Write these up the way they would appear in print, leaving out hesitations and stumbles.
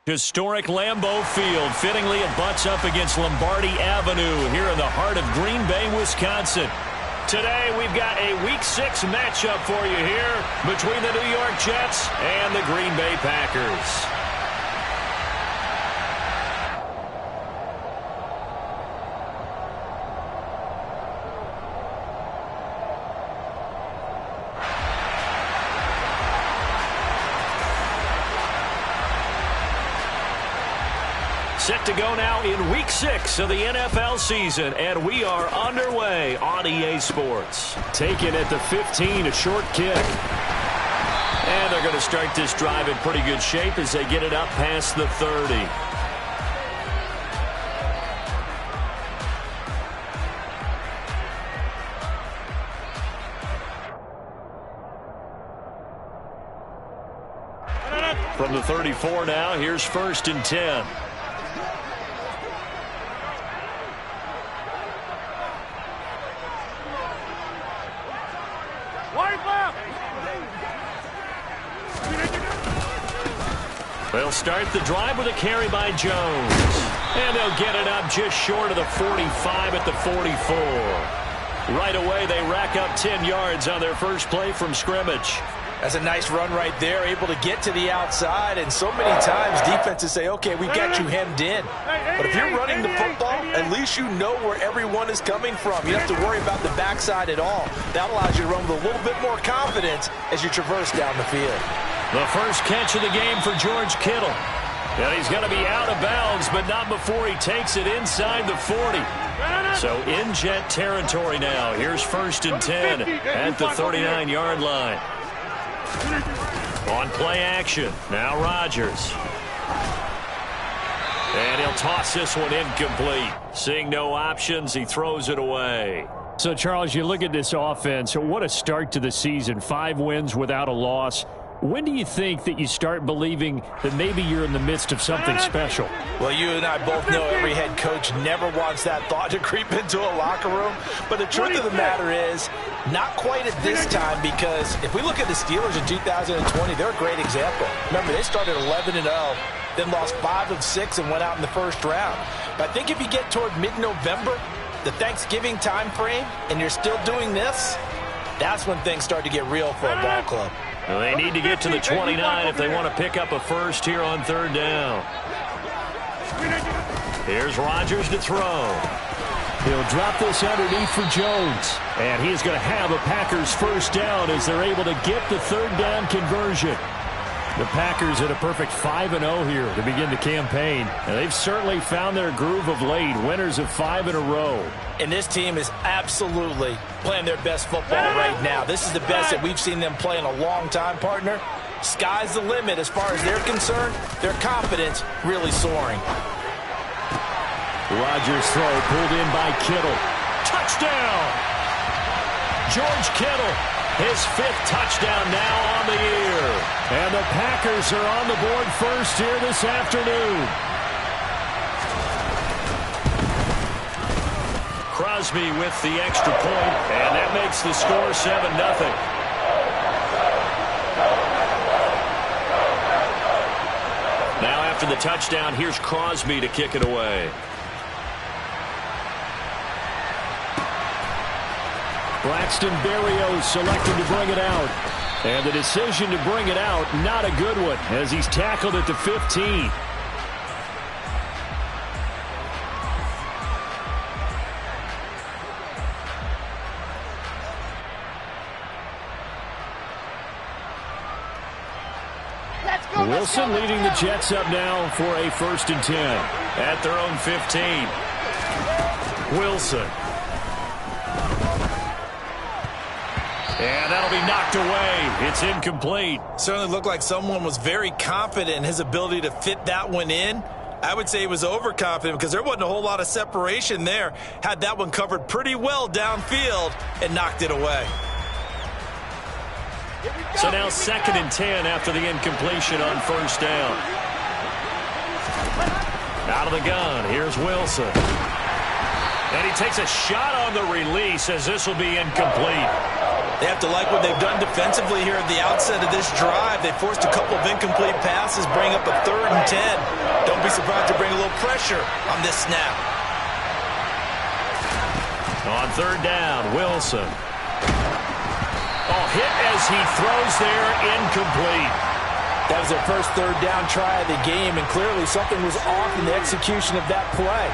Historic Lambeau Field. Fittingly, it butts up against Lombardi Avenue here in the heart of Green Bay, Wisconsin. Today, we've got a Week 6 matchup for you here between the New York Jets and the Green Bay Packers. Set to go now in Week 6 of the NFL season, and we are underway on EA Sports. Taken at the 15, a short kick. And they're going to start this drive in pretty good shape as they get it up past the 30. From the 34 now, here's 1st and 10. They'll start the drive with a carry by Jones. And they'll get it up just short of the 45 at the 44. Right away, they rack up 10 yards on their first play from scrimmage. That's a nice run right there, able to get to the outside. And so many times defenses say, okay, we've got you hemmed in. But if you're running the football, at least you know where everyone is coming from. You don't have to worry about the backside at all. That allows you to run with a little bit more confidence as you traverse down the field. The first catch of the game for George Kittle. And he's going to be out of bounds, but not before he takes it inside the 40. So in Jet territory now. Here's 1st and 10 at the 39-yard line. On play action, now Rodgers. And he'll toss this one incomplete. Seeing no options, he throws it away. So, Charles, you look at this offense, what a start to the season. 5 wins without a loss. When do you think that you start believing that maybe you're in the midst of something special? Well, you and I both know every head coach never wants that thought to creep into a locker room. But the truth of the matter is, not quite at this time, because if we look at the Steelers in 2020, they're a great example. Remember, they started 11-0, then lost 5 of 6 and went out in the first round. But I think if you get toward mid-November, the Thanksgiving time frame, and you're still doing this, that's when things start to get real for a ball club. Well, they need to get to the 29 if they want to pick up a first here on 3rd down. Here's Rodgers to throw. He'll drop this underneath for Jones. And he's going to have a Packers first down as they're able to get the 3rd down conversion. The Packers at a perfect 5-0 here to begin the campaign. And they've certainly found their groove of late, winners of 5 in a row. And this team is absolutely playing their best football right now. This is the best that we've seen them play in a long time, partner. Sky's the limit as far as they're concerned. Their confidence really soaring. Rodgers' throw pulled in by Kittle. Touchdown! George Kittle, his 5th touchdown now on the year. And the Packers are on the board first here this afternoon. Crosby with the extra point, and that makes the score 7-0. Now after the touchdown, here's Crosby to kick it away. Braxton Berrios selected to bring it out. And the decision to bring it out, not a good one, as he's tackled at the 15. Wilson leading the Jets up now for a 1st and 10 at their own 15. Wilson. And that'll be knocked away. It's incomplete. Certainly looked like someone was very confident in his ability to fit that one in. I would say he was overconfident because there wasn't a whole lot of separation there. Had that one covered pretty well downfield and knocked it away. So now 2nd and 10 after the incompletion on 1st down. Out of the gun, here's Wilson. And he takes a shot on the release as this will be incomplete. They have to like what they've done defensively here at the outset of this drive. They forced a couple of incomplete passes, bring up a 3rd and 10. Don't be surprised to bring a little pressure on this snap. On 3rd down, Wilson. Oh, hit as he throws there, incomplete. That was their first 3rd down try of the game, and clearly something was off in the execution of that play.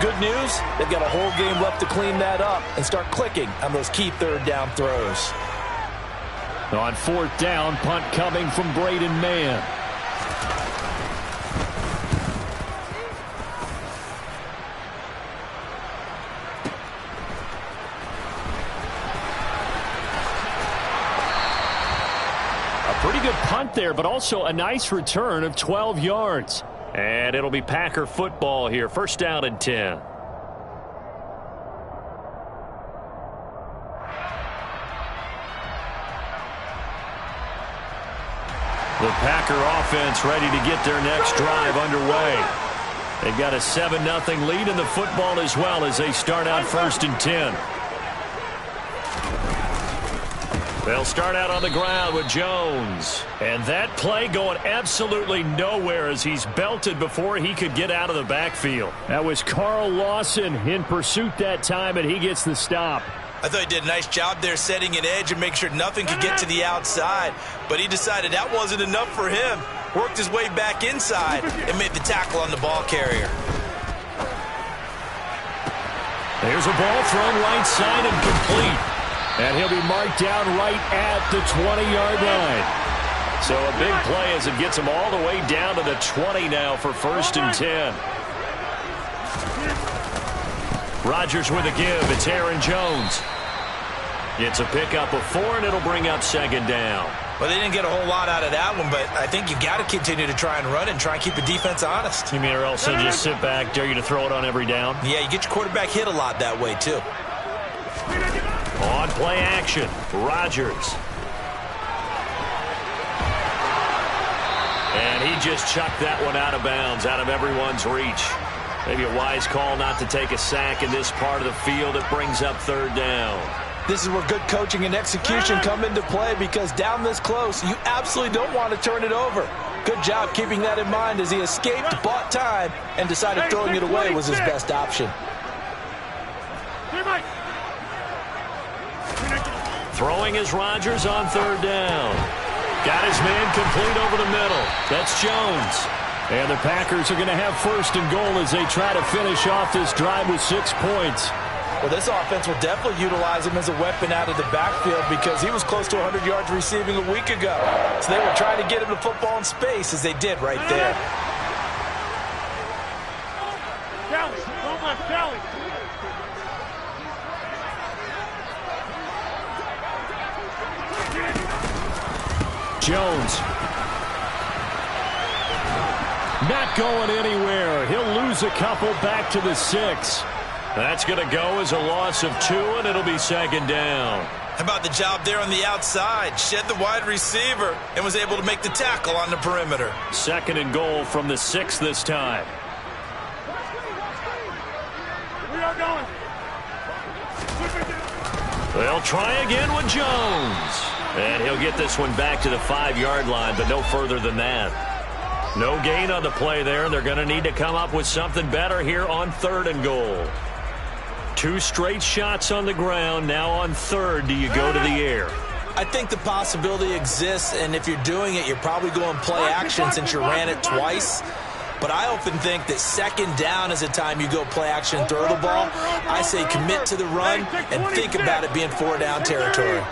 Good news, they've got a whole game left to clean that up and start clicking on those key 3rd down throws. On 4th down, punt coming from Braden Mann. Pretty good punt there, but also a nice return of 12 yards. And it'll be Packer football here. 1st down and 10. The Packer offense ready to get their next drive underway. They've got a 7-0 lead in the football as well as they start out 1st and 10. They'll start out on the ground with Jones. And that play going absolutely nowhere as he's belted before he could get out of the backfield. That was Carl Lawson in pursuit that time, and he gets the stop. I thought he did a nice job there setting an edge and make sure nothing could get to the outside. But he decided that wasn't enough for him. Worked his way back inside and made the tackle on the ball carrier. There's a ball thrown right side and complete. And he'll be marked down right at the 20-yard line. So a big play as it gets him all the way down to the 20 now for 1st and 10. Rodgers with a give. It's Aaron Jones. Gets a pickup of 4, and it'll bring up 2nd down. Well, they didn't get a whole lot out of that one, but I think you got to continue to try and run and try and keep the defense honest. You mean or else they'll just sit back, dare you to throw it on every down? Yeah, you get your quarterback hit a lot that way, too. On play action, Rodgers. And he just chucked that one out of bounds, out of everyone's reach. Maybe a wise call not to take a sack in this part of the field. It brings up 3rd down. This is where good coaching and execution come into play, because down this close, you absolutely don't want to turn it over. Good job keeping that in mind as he escaped, bought time, and decided throwing it away was his best option. Throwing is Rodgers on 3rd down. Got his man complete over the middle. That's Jones. And the Packers are going to have 1st and goal as they try to finish off this drive with 6 points. Well, this offense will definitely utilize him as a weapon out of the backfield because he was close to 100 yards receiving a week ago. So they were trying to get him the football in space, as they did right there. Jones. Not going anywhere. He'll lose a couple back to the 6. That's going to go as a loss of 2, and it'll be 2nd down. How about the job there on the outside? Shed the wide receiver and was able to make the tackle on the perimeter. 2nd and goal from the 6 this time. We are going. They'll try again with Jones. And he'll get this one back to the 5-yard line, but no further than that. No gain on the play there. They're going to need to come up with something better here on 3rd and goal. 2 straight shots on the ground. Now on 3rd, do you go to the air? I think the possibility exists, and if you're doing it, you're probably going play action since you ran it twice. But I often think that 2nd down is the time you go play action and throw the ball. I say commit to the run and think about it being 4-down territory.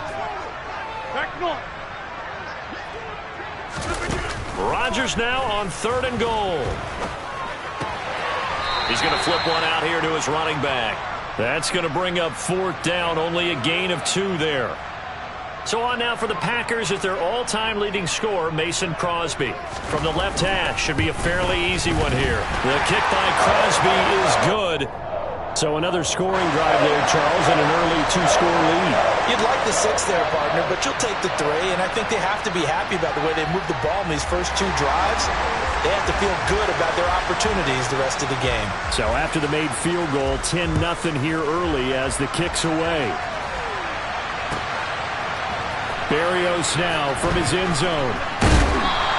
Rodgers now on 3rd and goal. He's going to flip one out here to his running back. That's going to bring up 4th down, only a gain of 2 there. So on now for the Packers at their all-time leading scorer, Mason Crosby. From the left hash, should be a fairly easy one here. The kick by Crosby is good. So another scoring drive there, Charles, and an early 2-score lead. You'd like the 6 there, partner, but you'll take the 3, and I think they have to be happy about the way they moved the ball in these first 2 drives. They have to feel good about their opportunities the rest of the game. So after the made field goal, 10-0 here early as the kick's away. Berrios now from his end zone.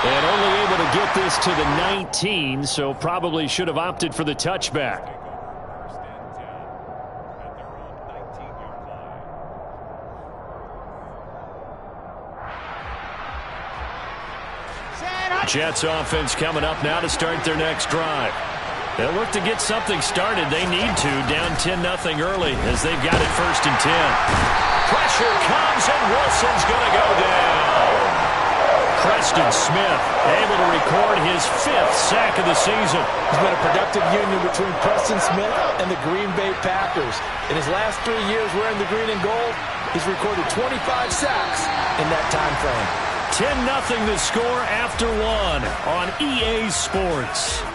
And only able to get this to the 19, so probably should have opted for the touchback. Jets offense coming up now to start their next drive. They'll look to get something started. They need to, down 10-0 early as they've got it 1st and 10. Pressure comes, and Wilson's going to go down. Preston Smith able to record his 5th sack of the season. It's been a productive union between Preston Smith and the Green Bay Packers. In his last 3 years wearing the green and gold, he's recorded 25 sacks in that time frame. 10-0 the score after 1 on EA Sports.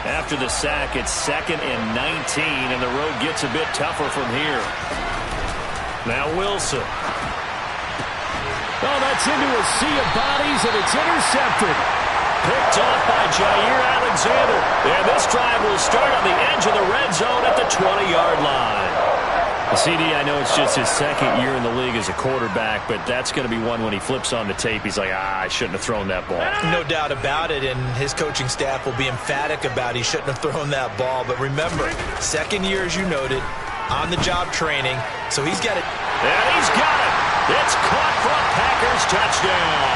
After the sack, it's 2nd and 19, and the road gets a bit tougher from here. Now Wilson. Oh, that's into a sea of bodies, and it's intercepted. Picked off by Jair Alexander. And this drive will start on the edge of the red zone at the 20-yard line. CD, I know it's just his 2nd year in the league as a quarterback, but that's going to be one when he flips on the tape. He's like, I shouldn't have thrown that ball. No doubt about it, and his coaching staff will be emphatic about he shouldn't have thrown that ball. But remember, 2nd year, as you noted, on-the-job training, so he's got it. And he's got it. It's caught for a Packers touchdown.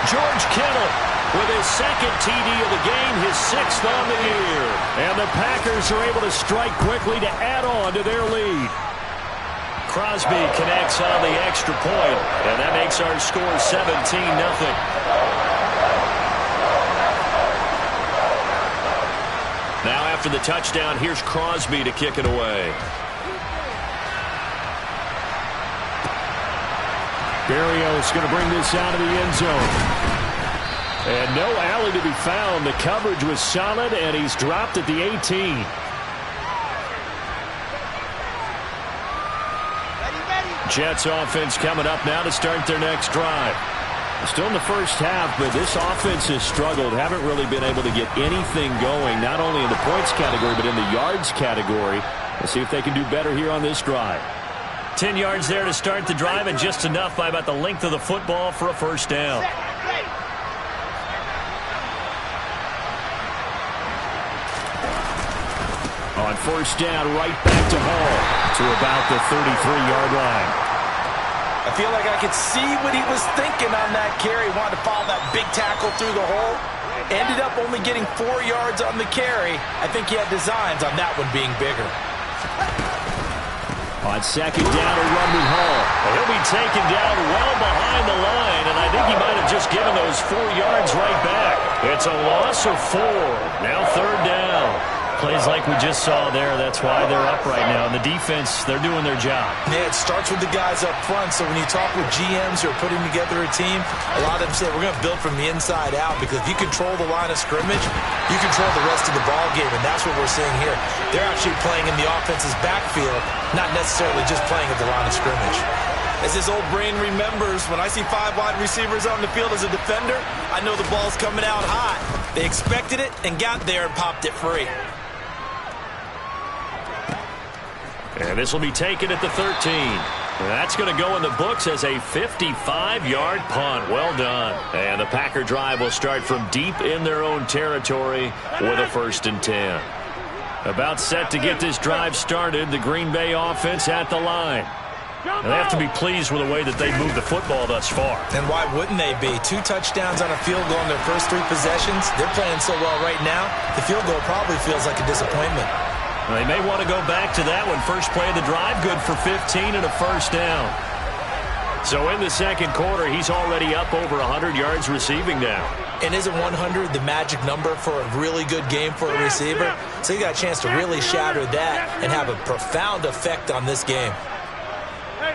George Kittle with his 2nd TD of the game, his 6th on the year. And the Packers are able to strike quickly to add on to their lead. Crosby connects on the extra point, and that makes our score 17-0. Now after the touchdown, here's Crosby to kick it away. Berrios going to bring this out of the end zone. And no alley to be found. The coverage was solid, and he's dropped at the 18. Jets offense coming up now to start their next drive. Still in the first half, but this offense has struggled. Haven't really been able to get anything going, not only in the points category, but in the yards category. Let's see if they can do better here on this drive. 10 yards there to start the drive, and just enough by about the length of the football for a first down. On first down, right back to Hall to about the 33-yard line. I feel like I could see what he was thinking on that carry. Wanted to follow that big tackle through the hole. Ended up only getting 4 yards on the carry. I think he had designs on that one being bigger. On second down, a run with Hall. He'll be taken down well behind the line, and I think he might have just given those 4 yards right back. It's a loss of 4. Now 3rd down. Plays like we just saw there. That's why they're up right now. And the defense, they're doing their job. Yeah, it starts with the guys up front. So when you talk with GMs who are putting together a team, a lot of them say we're going to build from the inside out, because if you control the line of scrimmage, you control the rest of the ball game, and that's what we're seeing here. They're actually playing in the offense's backfield, not necessarily just playing at the line of scrimmage. As his old brain remembers, when I see 5 wide receivers on the field as a defender, I know the ball's coming out hot. They expected it and got there and popped it free. And this will be taken at the 13. That's going to go in the books as a 55-yard punt. Well done. And the Packer drive will start from deep in their own territory with a 1st and 10. About set to get this drive started, the Green Bay offense at the line. And they have to be pleased with the way that they moved the football thus far. And why wouldn't they be? 2 touchdowns on a field goal in their first 3 possessions. They're playing so well right now, the field goal probably feels like a disappointment. They may want to go back to that one. First play of the drive, good for 15 and a first down. So in the second quarter, he's already up over 100 yards receiving now. And isn't 100 the magic number for a really good game for a receiver? So you got a chance to really shatter that and have a profound effect on this game. Hey,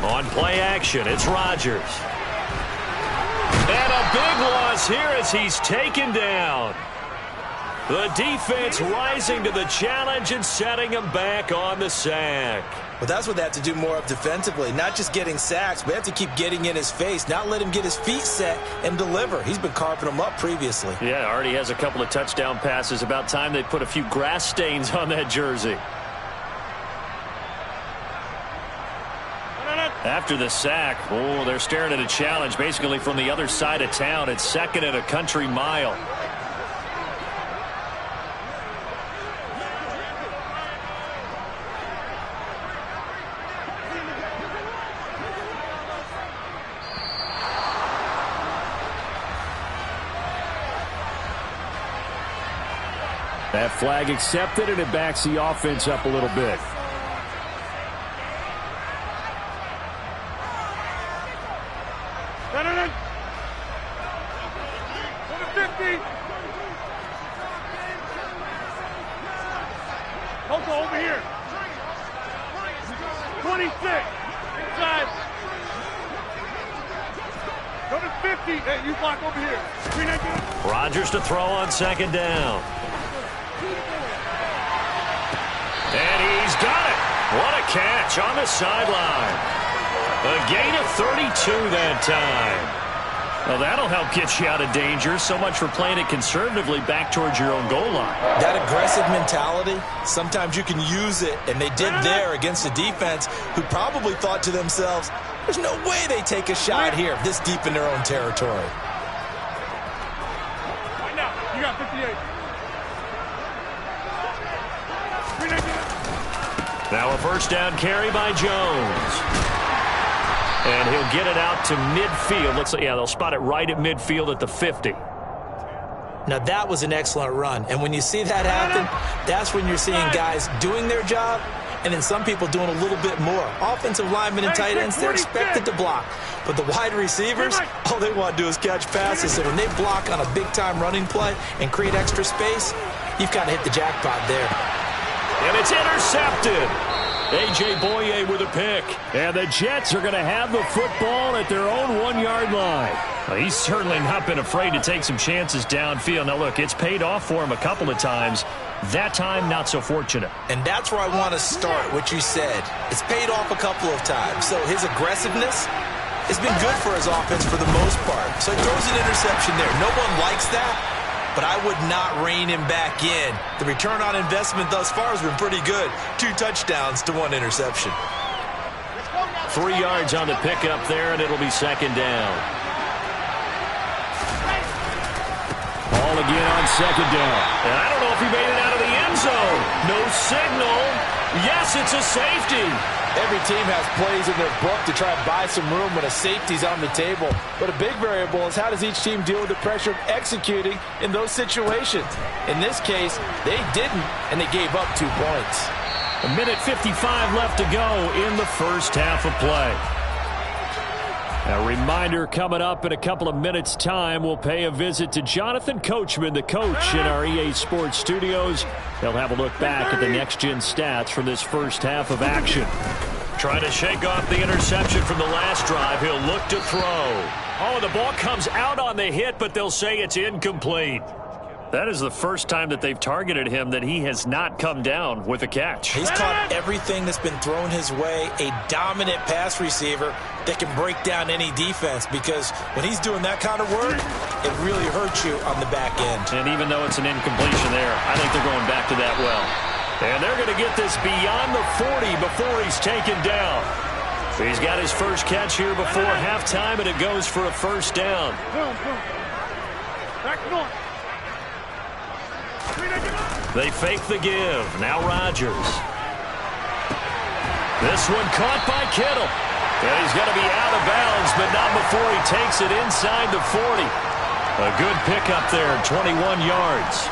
88. On play action, it's Rodgers. And a big loss here as he's taken down. The defense rising to the challenge and setting him back on the sack. Well, that's what they have to do more of defensively. Not just getting sacks, but they have to keep getting in his face, not let him get his feet set and deliver. He's been carving them up previously. Yeah, already has a couple of touchdown passes. About time they put a few grass stains on that jersey. After the sack, oh, they're staring at a challenge basically from the other side of town. It's 2nd and a country mile. That flag accepted, and it backs the offense up a little bit. Over here. 26. Inside. Go to 50. Hey, you block over here. Rodgers to throw on 2nd down. And he's got it. What a catch on the sideline. A gain of 32 that time. Well, that'll help get you out of danger. So much for playing it conservatively back towards your own goal line. That aggressive mentality, sometimes you can use it, and they did there against a defense who probably thought to themselves, there's no way they take a shot here this deep in their own territory. Right now, you got 58. Now a 1st down carry by Jones. And he'll get it out to midfield. They'll spot it right at midfield at the 50. Now, that was an excellent run. And when you see that happen, that's when you're seeing guys doing their job and then some people doing a little bit more. Offensive linemen and tight ends, they're expected to block. But the wide receivers, all they want to do is catch passes. So when they block on a big-time running play and create extra space, you've kind of hit the jackpot there. And it's intercepted. A.J. Boye with a pick. And the Jets are going to have the football at their own 1-yard line. Well, he's certainly not been afraid to take some chances downfield. Now, look, it's paid off for him a couple of times. That time, not so fortunate. And that's where I want to start, what you said. It's paid off a couple of times. So his aggressiveness has been good for his offense for the most part. So he throws an interception there. No one likes that. But I would not rein him back in. The return on investment thus far has been pretty good. 2 touchdowns to 1 interception. 3 yards on the pickup there, and it'll be 2nd down. Ball again on 2nd down. And I don't know if he made it out of the end zone. No signal. Yes, it's a safety. Every team has plays in their book to try and buy some room when a safety's on the table. But a big variable is how does each team deal with the pressure of executing in those situations. In this case, they didn't, and they gave up 2 points. 1:55 left to go in the first half of play. A reminder coming up in a couple of minutes' time, we'll pay a visit to Jonathan Coachman, the coach in our EA Sports studios. They'll have a look back at the next-gen stats from this first half of action. Trying to shake off the interception from the last drive. He'll look to throw. Oh, the ball comes out on the hit, but they'll say it's incomplete. That is the first time that they've targeted him that he has not come down with a catch. He's caught everything that's been thrown his way, a dominant pass receiver that can break down any defense, because when he's doing that kind of work, it really hurts you on the back end. And even though it's an incompletion there, I think they're going back to that well. And they're going to get this beyond the 40 before he's taken down. He's got his first catch here before halftime, and it goes for a 1st down. Back north. They fake the give. Now Rodgers. This one caught by Kittle. And he's going to be out of bounds, but not before he takes it inside the 40. A good pickup there, 21 yards.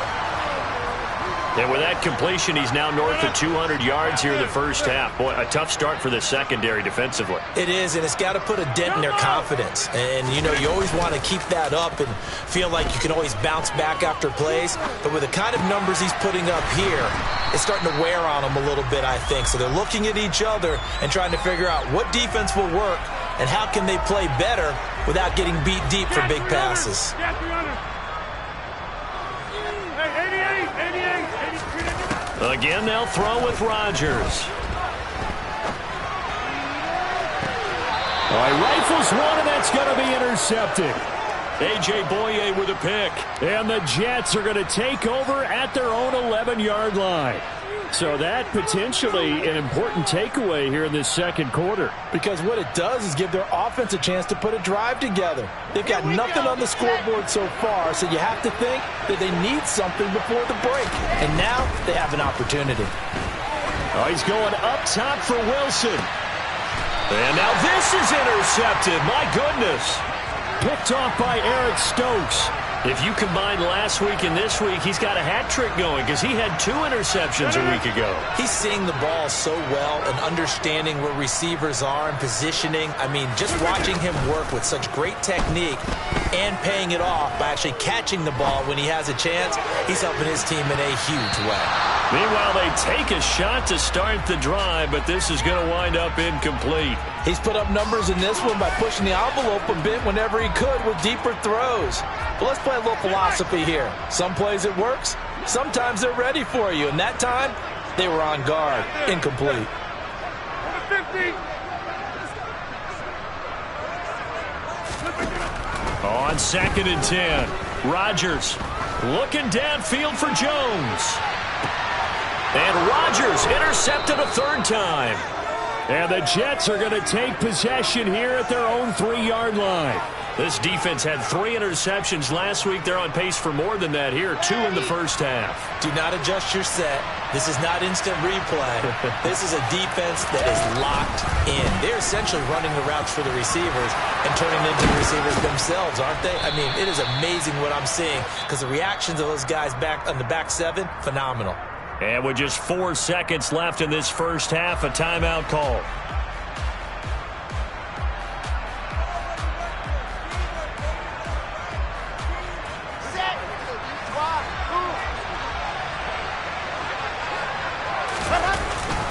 And with that completion, he's now north of 200 yards here in the first half. Boy, a tough start for the secondary defensively. It is, and it's got to put a dent in their confidence. And, you know, you always want to keep that up and feel like you can always bounce back after plays. But with the kind of numbers he's putting up here, it's starting to wear on them a little bit, I think. So they're looking at each other and trying to figure out what defense will work and how can they play better without getting beat deep for big passes. Hey, 88. Again, they'll throw with Rodgers. All right, rifles one, and that's going to be intercepted. A.J. Boye with a pick. And the Jets are going to take over at their own 11-yard line. So that potentially an important takeaway here in this second quarter. Because what it does is give their offense a chance to put a drive together. They've got nothing on the scoreboard so far, so you have to think that they need something before the break. And now they have an opportunity. Oh, he's going up top for Wilson. And now this is intercepted. My goodness. Picked off by Eric Stokes. If you combine last week and this week, he's got a hat trick going because he had 2 interceptions a week ago. He's seeing the ball so well and understanding where receivers are and positioning. I mean, just watching him work with such great technique and paying it off by actually catching the ball when he has a chance, he's helping his team in a huge way. Meanwhile, they take a shot to start the drive, but this is going to wind up incomplete. He's put up numbers in this one by pushing the envelope a bit whenever he could with deeper throws. But let's play a little philosophy here. Some plays it works. Sometimes they're ready for you. And that time, they were on guard. Incomplete. On 2nd and 10, Rodgers looking downfield for Jones. And Rodgers intercepted a 3rd time. And the Jets are going to take possession here at their own 3-yard line. This defense had 3 interceptions last week. They're on pace for more than that here, 2 in the first half. Do not adjust your set. This is not instant replay. This is a defense that is locked in. They're essentially running the routes for the receivers and turning them into the receivers themselves, aren't they? I mean, it is amazing what I'm seeing because the reactions of those guys back on the back 7, phenomenal. And with just 4 seconds left in this first half, a timeout call.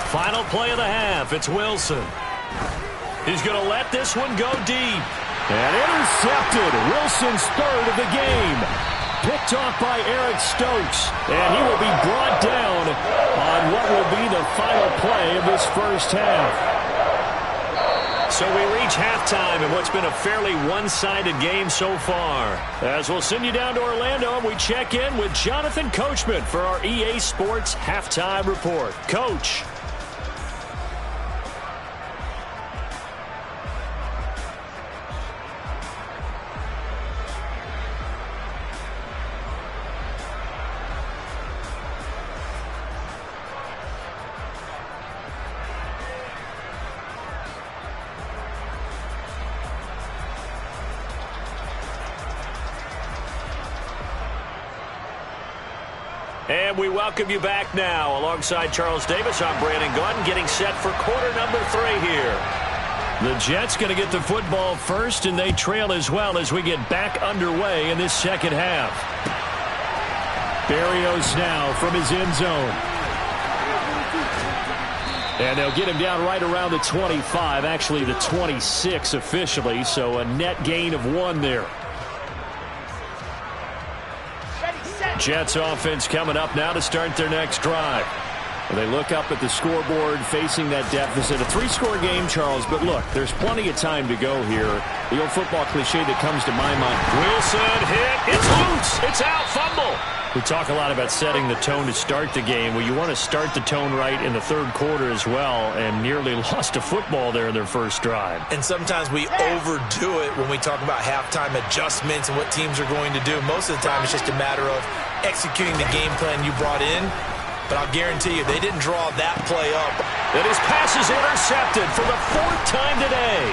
Final play of the half. It's Wilson. He's going to let this one go deep. And intercepted. Wilson's 3rd of the game. Picked off by Eric Stokes. And he will be brought down on what will be the final play of this first half. So we reach halftime in what's been a fairly one-sided game so far. As we'll send you down to Orlando, and we check in with Jonathan Coachman for our EA Sports Halftime Report. Coach. And we welcome you back now. Alongside Charles Davis, I'm Brandon Gaudin, getting set for quarter number 3 here. The Jets going to get the football first, and they trail as well as we get back underway in this second half. Berrios now from his end zone. And they'll get him down right around the 25, actually the 26 officially, so a net gain of 1 there. Jets offense coming up now to start their next drive. They look up at the scoreboard facing that deficit. A 3-score game, Charles, but look, there's plenty of time to go here. The old football cliche that comes to my mind. Wilson hit. It's loose. It's out. Fumble. We talk a lot about setting the tone to start the game. Well, you want to start the tone right in the 3rd quarter as well, and nearly lost a football there in their first drive. And sometimes we overdo it when we talk about halftime adjustments and what teams are going to do. Most of the time, it's just a matter of executing the game plan you brought in. But I'll guarantee you, they didn't draw that play up. And his pass is intercepted for the 4th time today.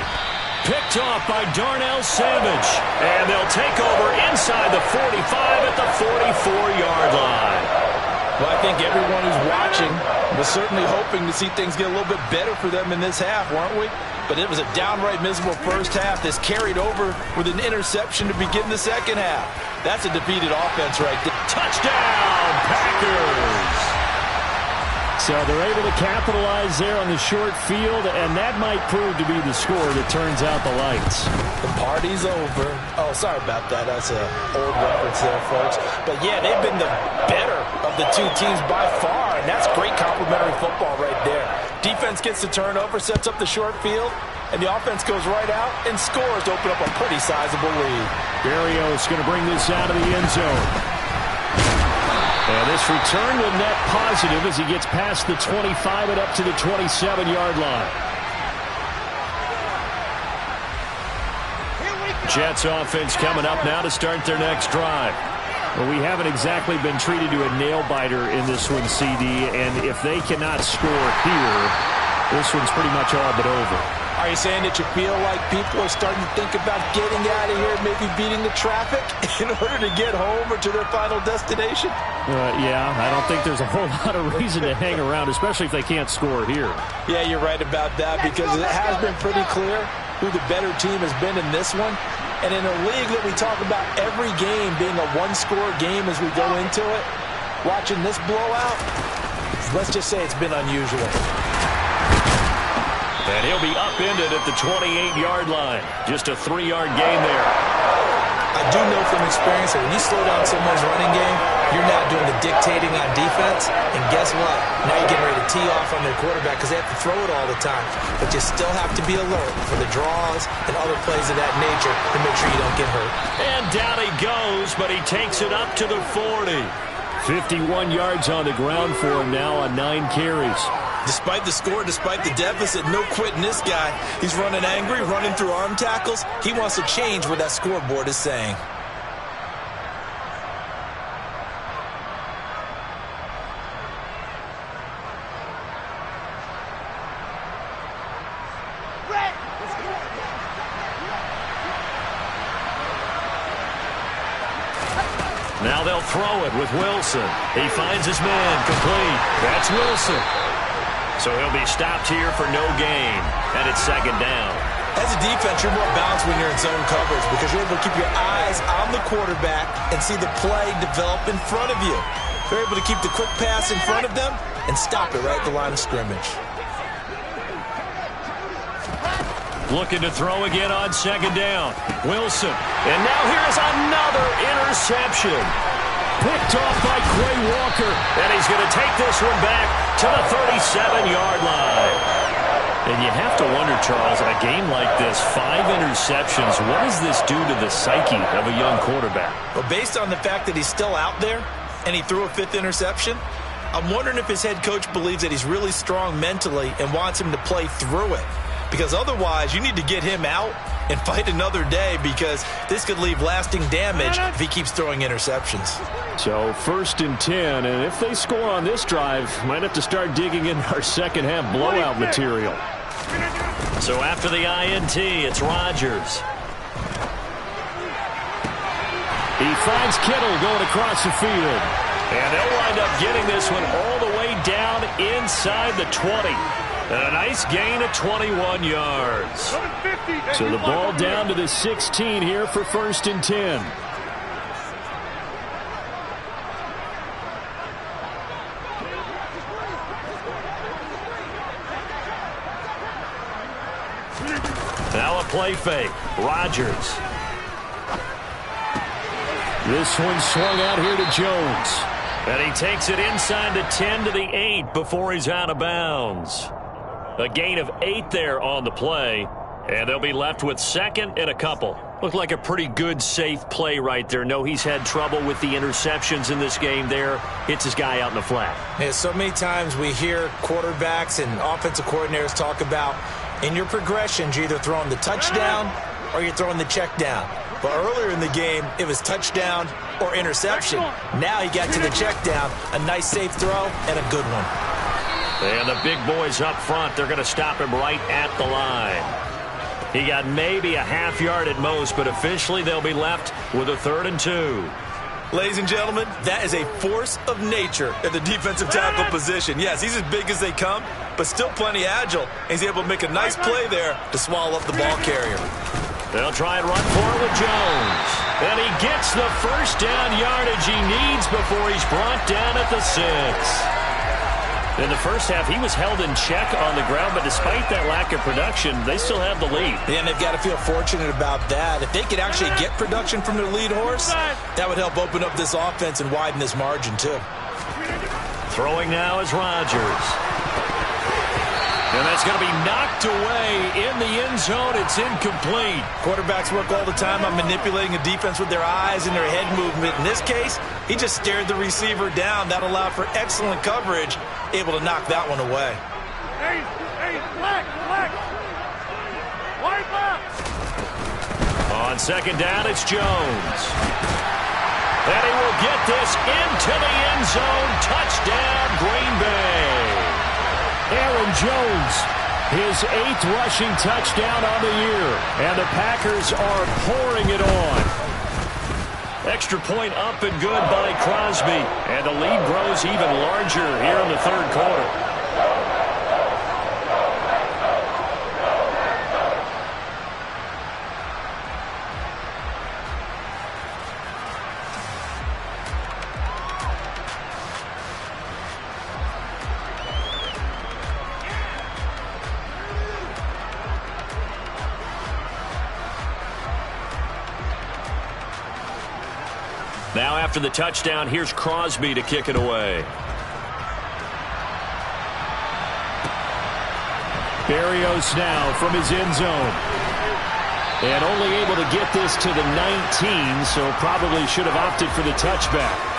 Picked off by Darnell Savage. And they'll take over inside the 45 at the 44-yard line. Well, I think everyone who's watching was certainly hoping to see things get a little bit better for them in this half, weren't we? But it was a downright miserable first half. This carried over with an interception to begin the second half. That's a defeated offense right there. Touchdown, Packers! So they're able to capitalize there on the short field, and that might prove to be the score that turns out the lights. The party's over. Oh, sorry about that. That's an old reference there, folks. But, yeah, they've been the better of the two teams by far, and that's great complimentary football right there. Defense gets the turnover, sets up the short field, and the offense goes right out and scores to open up a pretty sizable lead. Berrios going to bring this out of the end zone. And this return will net positive as he gets past the 25 and up to the 27-yard line. Jets offense coming up now to start their next drive. Well, we haven't exactly been treated to a nail-biter in this one, CD, and if they cannot score here, this one's pretty much all but over. Are you saying that you feel like people are starting to think about getting out of here, maybe beating the traffic in order to get home or to their final destination? Yeah, I don't think there's a whole lot of reason to hang around, especially if they can't score here. Yeah, you're right about that because it has been pretty clear who the better team has been in this one. And in a league that we talk about every game being a one-score game as we go into it, watching this blowout, let's just say it's been unusual. And he'll be upended at the 28-yard line. Just a 3-yard gain there. I do know from experience that when you slow down someone's running game, you're now doing the dictating on defense. And guess what? Now you're getting ready to tee off on their quarterback because they have to throw it all the time. But you still have to be alert for the draws and other plays of that nature to make sure you don't get hurt. And down he goes, but he takes it up to the 40. 51 yards on the ground for him now on 9 carries. Despite the score, despite the deficit, no quitting this guy. He's running angry, running through arm tackles. He wants to change what that scoreboard is saying. Now they'll throw it with Wilson. He finds his man complete. That's Wilson. So he'll be stopped here for no gain. And it's second down. As a defense, you're more balanced when you're in zone coverage because you're able to keep your eyes on the quarterback and see the play develop in front of you. You're able to keep the quick pass in front of them and stop it right at the line of scrimmage. Looking to throw again on second down. Wilson. And now here's another interception. Picked off by Quay Walker. And he's going to take this one back to the 37-yard line. And you have to wonder, Charles, in a game like this, 5 interceptions, what does this do to the psyche of a young quarterback? Well, based on the fact that he's still out there and he threw a 5th interception, I'm wondering if his head coach believes that he's really strong mentally and wants him to play through it. Because otherwise, you need to get him out and fight another day because this could leave lasting damage if he keeps throwing interceptions. So 1st and 10, and if they score on this drive, might have to start digging in our second half blowout material. So after the INT, it's Rodgers. He finds Kittle going across the field. And they'll wind up getting this one all the way down inside the 20. And a nice gain of 21 yards. So the ball down to the 16 here for 1st and 10. Now a play fake. Rodgers. This one swung out here to Jones. And he takes it inside the 10 to the 8 before he's out of bounds. A gain of 8 there on the play. And they'll be left with 2nd and a couple. Looked like a pretty good, safe play right there. No, he's had trouble with the interceptions in this game there. Hits his guy out in the flat. Yeah, so many times we hear quarterbacks and offensive coordinators talk about in your progressions, you're either throwing the touchdown or you're throwing the check down. But earlier in the game, it was touchdown or interception. Now he got to the check down, a nice safe throw, and a good one. And the big boys up front, they're going to stop him right at the line. He got maybe a half yard at most, but officially they'll be left with a 3rd and 2. Ladies and gentlemen, that is a force of nature at the defensive tackle position. Yes, he's as big as they come, but still plenty agile. He's able to make a nice play there to swallow up the ball carrier. They'll try and run for it with Jones. And he gets the first down yardage he needs before he's brought down at the 6. In the first half, he was held in check on the ground, but despite that lack of production, they still have the lead. And they've got to feel fortunate about that. If they could actually get production from their lead horse, that would help open up this offense and widen this margin, too. Throwing now is Rodgers. And that's going to be knocked away in the end zone. It's incomplete. Quarterbacks work all the time on manipulating a defense with their eyes and their head movement. In this case, he just stared the receiver down. That allowed for excellent coverage, able to knock that one away. Hey, black. White left. On second down, it's Jones. And he will get this into the end zone. Touchdown, Green Bay. Aaron Jones, his 8th rushing touchdown on the year. And the Packers are pouring it on. Extra point up and good by Crosby. And the lead grows even larger here in the third quarter. Now after the touchdown, here's Crosby to kick it away. Berrios now from his end zone. And only able to get this to the 19, so probably should have opted for the touchback.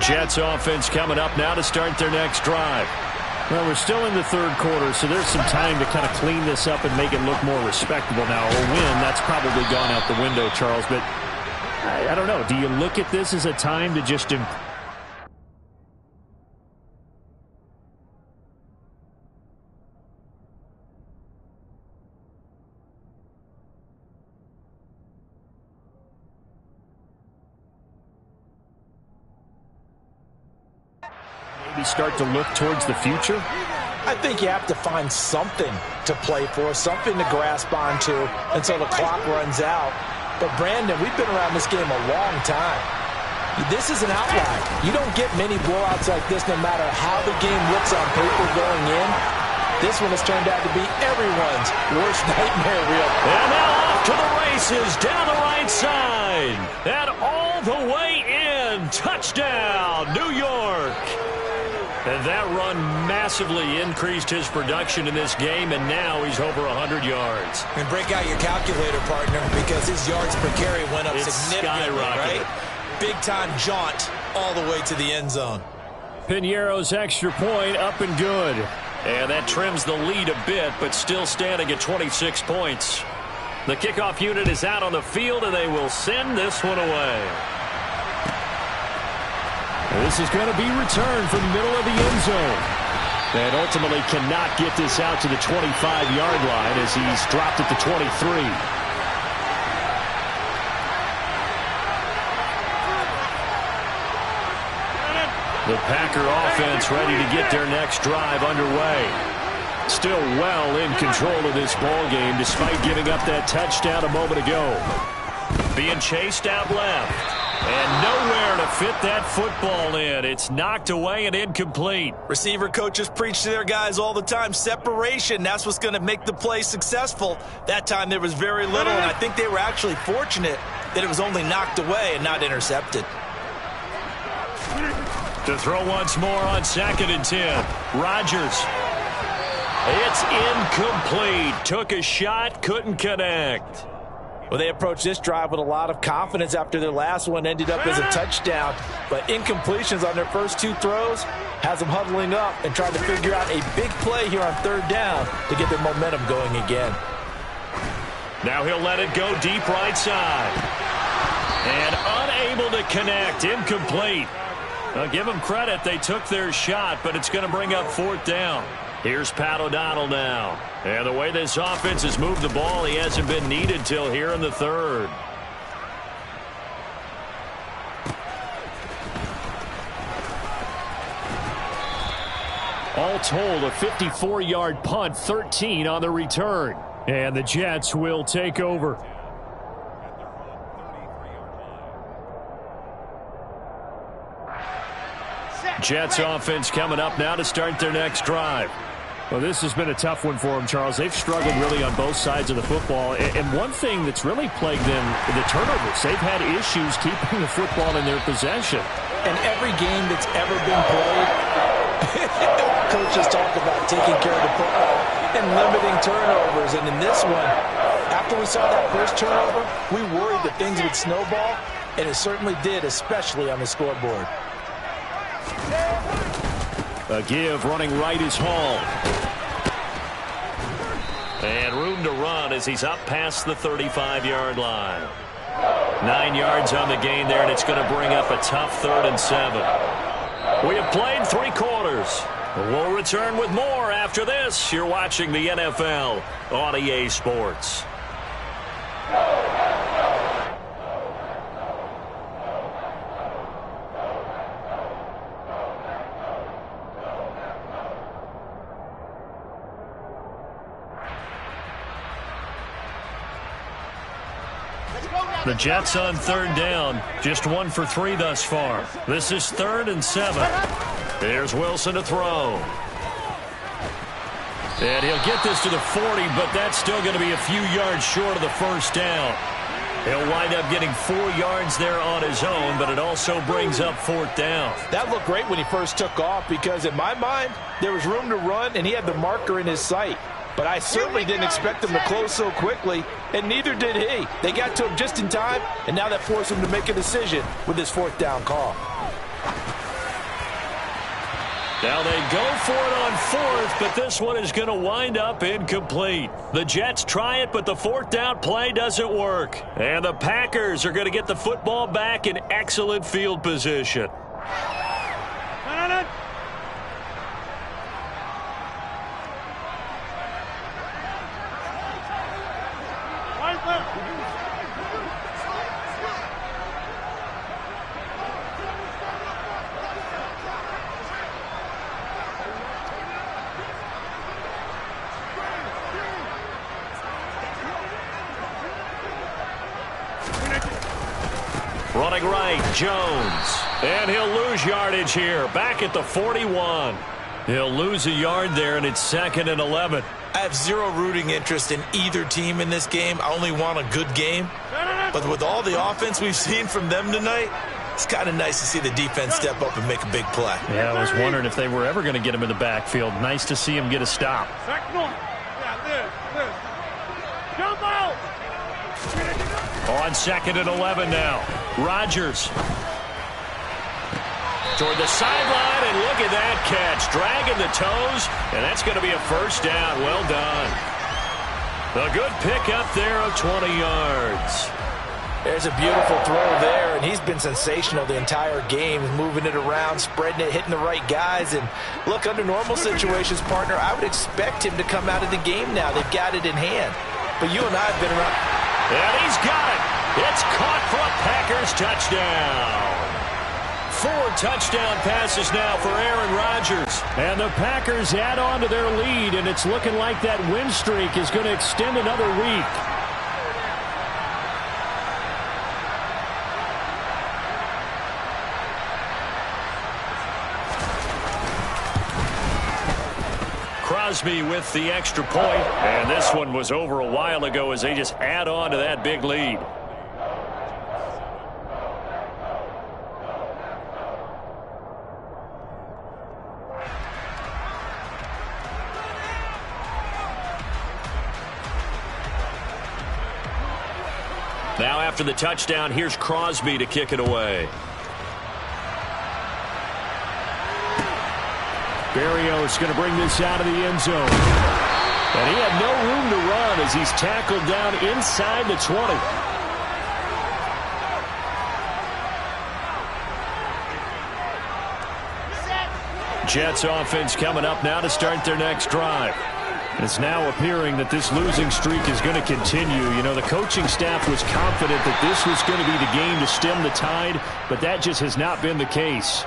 Jets offense coming up now to start their next drive. Well, we're still in the third quarter, so there's some time to kind of clean this up and make it look more respectable. Now, a win, that's probably gone out the window, Charles, but I don't know. Do you look at this as a time to just improve? Start to look towards the future? I think you have to find something to play for, something to grasp onto until the clock runs out. But, Brandon, we've been around this game a long time. This is an outlier. You don't get many blowouts like this no matter how the game looks on paper going in. This one has turned out to be everyone's worst nightmare reel. And now off to the races down the right side. And all the way in. Touchdown, New York. And that run massively increased his production in this game, and now he's over 100 yards. And break out your calculator, partner, because his yards per carry went up it's significantly, skyrocketed. right? Big-time jaunt all the way to the end zone. Piñeiro's extra point up and good. And that trims the lead a bit, but still standing at 26 points. The kickoff unit is out on the field, and they will send this one away. This is going to be returned from the middle of the end zone. And ultimately cannot get this out to the 25-yard line as he's dropped at the 23. The Packer offense ready to get their next drive underway. Still well in control of this ball game despite giving up that touchdown a moment ago. Being chased out left. And nowhere to fit that football in. It's knocked away and incomplete. Receiver coaches preach to their guys all the time. Separation, that's what's going to make the play successful. That time there was very little, and I think they were actually fortunate that it was only knocked away and not intercepted. To throw once more on 2nd and 10. Rodgers. It's incomplete. Took a shot, couldn't connect. Well, they approached this drive with a lot of confidence after their last one ended up as a touchdown. But incompletions on their first 2 throws has them huddling up and trying to figure out a big play here on 3rd down to get their momentum going again. Now he'll let it go deep right side. And unable to connect. Incomplete. Now give them credit. They took their shot, but it's going to bring up 4th down. Here's Pat O'Donnell now. And the way this offense has moved the ball, he hasn't been needed till here in the 3rd. All told, a 54-yard punt, 13 on the return. And the Jets will take over. Jets offense coming up now to start their next drive. Well, this has been a tough one for them, Charles. They've struggled really on both sides of the football. And one thing that's really plagued them, the turnovers. They've had issues keeping the football in their possession. And every game that's ever been played, coaches talk about taking care of the football and limiting turnovers. And in this one, after we saw that first turnover, we worried that things would snowball, and it certainly did, especially on the scoreboard. A give running right is Hall. And room to run as he's up past the 35-yard line. 9 yards on the gain there, and it's going to bring up a tough 3rd and 7. We have played 3 quarters. We'll return with more after this. You're watching the NFL on EA Sports. The Jets on 3rd down. Just 1 for 3 thus far. This is 3rd and 7. Here's Wilson to throw. And he'll get this to the 40, but that's still going to be a few yards short of the first down. He'll wind up getting 4 yards there on his own, but it also brings up 4th down. That looked great when he first took off because, in my mind, there was room to run, and he had the marker in his sight. But I certainly didn't expect him to close so quickly, and neither did he. They got to him just in time, and now that forced him to make a decision with his 4th down call. Now they go for it on 4th, but this one is going to wind up incomplete. The Jets try it, but the 4th down play doesn't work. And the Packers are going to get the football back in excellent field position. Running right, Jones. And he'll lose yardage here. Back at the 41. He'll lose a yard there, and it's 2nd and 11. I have zero rooting interest in either team in this game. I only want a good game. But with all the offense we've seen from them tonight, it's kind of nice to see the defense step up and make a big play. Yeah, I was wondering if they were ever going to get him in the backfield. Nice to see him get a stop. Jump out! On 2nd and 11 now. Rodgers. Toward the sideline, and look at that catch. Dragging the toes, and that's going to be a first down. Well done. A good pickup there of 20 yards. There's a beautiful throw there, and he's been sensational the entire game, moving it around, spreading it, hitting the right guys. And look, under normal situations, partner, I would expect him to come out of the game now. They've got it in hand. But you and I have been around. And he's got it. It's caught for a Packers touchdown. 4 touchdown passes now for Aaron Rodgers. And the Packers add on to their lead, and it's looking like that win streak is going to extend another week. Crosby with the extra point, and this one was over a while ago as they just add on to that big lead. Now after the touchdown, here's Crosby to kick it away. Berrios going to bring this out of the end zone. And he had no room to run as he's tackled down inside the 20. Jets offense coming up now to start their next drive. It's now appearing that this losing streak is going to continue. You know, the coaching staff was confident that this was going to be the game to stem the tide, but that just has not been the case.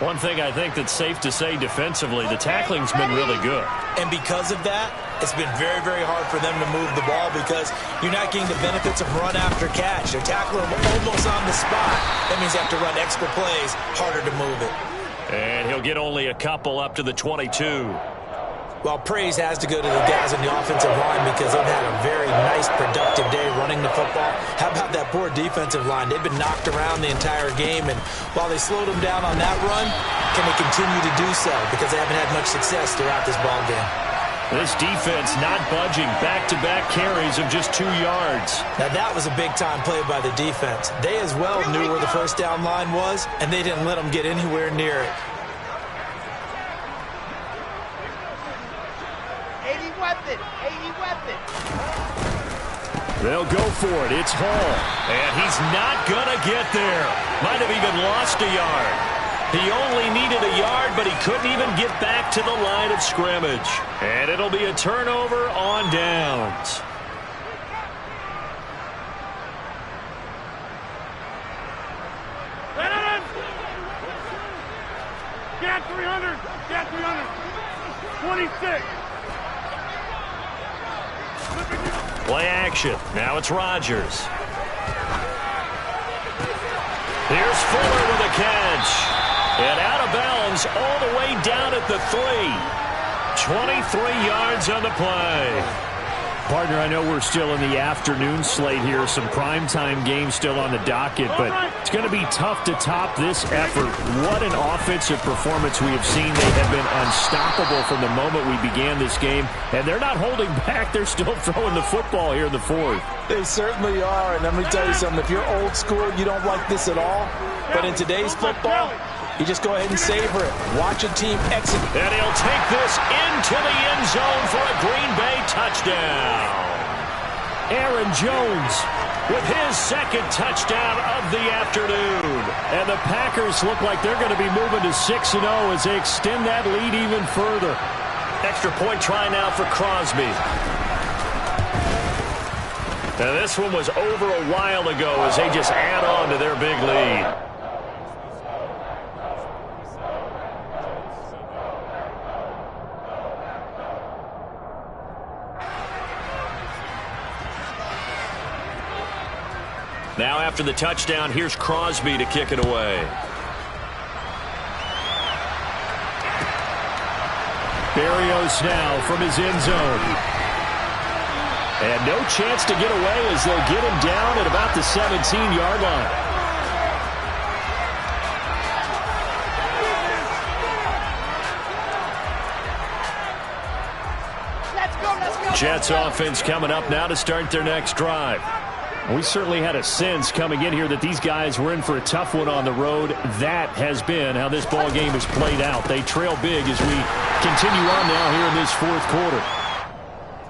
One thing I think that's safe to say defensively, the tackling's been really good. And because of that, it's been very, very hard for them to move the ball because you're not getting the benefits of run after catch. They're tackling them almost on the spot. That means they have to run extra plays, harder to move it. And he'll get only a couple up to the 22. Well, praise has to go to the guys on the offensive line because they've had a very nice, productive day running the football. How about that poor defensive line? They've been knocked around the entire game, and while they slowed them down on that run, can they continue to do so? Because they haven't had much success throughout this ball game. This defense not budging. Back-to-back carries of just 2 yards. Now, that was a big-time play by the defense. They as well knew where the first down line was, and they didn't let them get anywhere near it. They'll go for it. It's Hall. And he's not going to get there. Might have even lost a yard. He only needed a yard, but he couldn't even get back to the line of scrimmage. And it'll be a turnover on downs. Get 300. Get 300. 26. Play action. Now it's Rodgers. Here's Fuller with a catch. And out of bounds all the way down at the 3. 23 yards on the play. Partner, I know we're still in the afternoon slate here. Some primetime games still on the docket, but it's going to be tough to top this effort. What an offensive performance we have seen. They have been unstoppable from the moment we began this game, and they're not holding back. They're still throwing the football here in the 4th. They certainly are, and let me tell you something. If you're old school, you don't like this at all. But in today's football, you just go ahead and savor it. Watch a team execute. And he'll take this into the end zone for a Green Bay touchdown. Aaron Jones with his second touchdown of the afternoon. And the Packers look like they're going to be moving to 6-0 as they extend that lead even further. Extra point try now for Crosby. Now this one was over a while ago as they just add on to their big lead. Now after the touchdown, here's Crosby to kick it away. Berrios now from his end zone. And no chance to get away as they'll get him down at about the 17-yard line. Let's go. Jets offense coming up now to start their next drive. We certainly had a sense coming in here that these guys were in for a tough one on the road. That has been how this ball game has played out. They trail big as we continue on now here in this 4th quarter.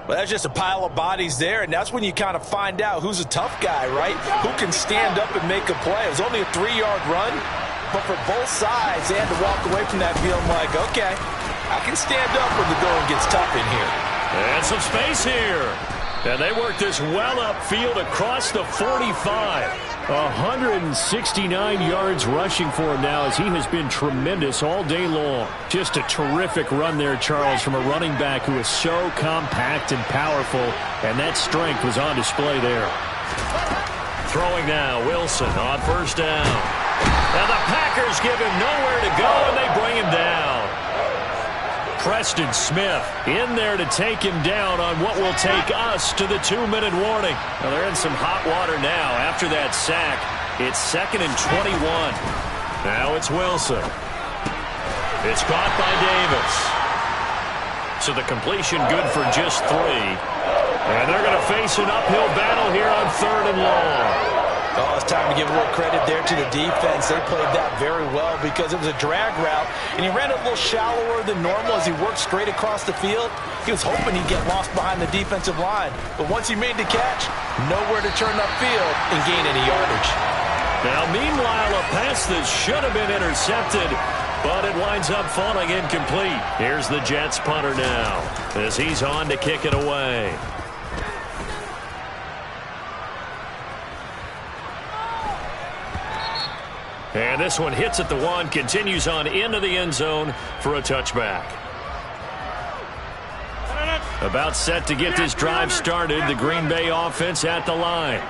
Well, that's just a pile of bodies there, and that's when you kind of find out who's a tough guy, right? Who can stand up and make a play. It was only a 3-yard run, but for both sides, they had to walk away from that feeling like, okay, I can stand up when the going gets tough in here. And some space here. And they work this well upfield across the 45. 169 yards rushing for him now as he has been tremendous all day long. Just a terrific run there, Charles, from a running back who is so compact and powerful, and that strength was on display there. Throwing now, Wilson on first down. And the Packers give him nowhere to go, and they bring him down. Preston Smith in there to take him down on what will take us to the 2-minute warning. Well, they're in some hot water now after that sack. It's 2nd and 21. Now it's Wilson. It's caught by Davis. So the completion good for just 3. And they're going to face an uphill battle here on 3rd and long. Oh, it's time to give a little credit there to the defense. They played that very well because it was a drag route, and he ran a little shallower than normal as he worked straight across the field. He was hoping he'd get lost behind the defensive line, but once he made the catch, nowhere to turn upfield and gain any yardage. Now, meanwhile, a pass that should have been intercepted, but it winds up falling incomplete. Here's the Jets punter now as he's on to kick it away. And this one hits at the 1, continues on into the end zone for a touchback. About set to get this drive started, the Green Bay offense at the line.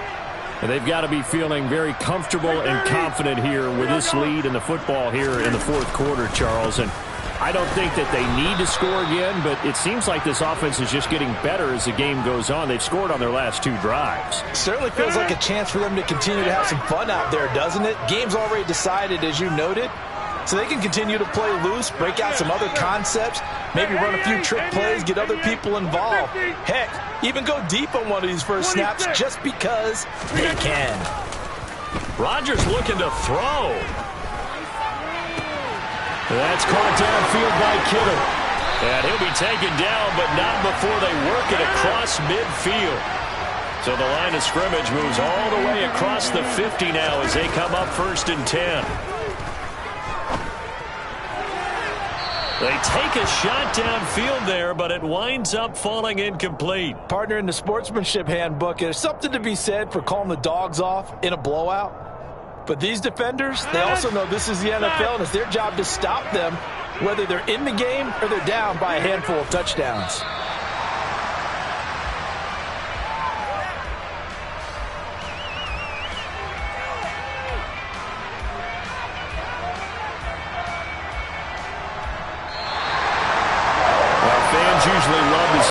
And they've got to be feeling very comfortable and confident here with this lead in the football here in the fourth quarter, Charles. And I don't think that they need to score again, but it seems like this offense is just getting better as the game goes on. They've scored on their last 2 drives. Certainly feels like a chance for them to continue to have some fun out there, doesn't it? Game's already decided, as you noted. So they can continue to play loose, break out some other concepts, maybe run a few trick plays, get other people involved. Heck, even go deep on one of these first snaps just because they can. Rodgers looking to throw. That's caught downfield by Kittle. And he'll be taken down, but not before they work it across midfield. So the line of scrimmage moves all the way across the 50 now as they come up 1st and 10. They take a shot downfield there, but it winds up falling incomplete. Partner, in the sportsmanship handbook, there's something to be said for calling the dogs off in a blowout. But these defenders, they also know this is the NFL, and it's their job to stop them, whether they're in the game or they're down by a handful of touchdowns. Fans usually love to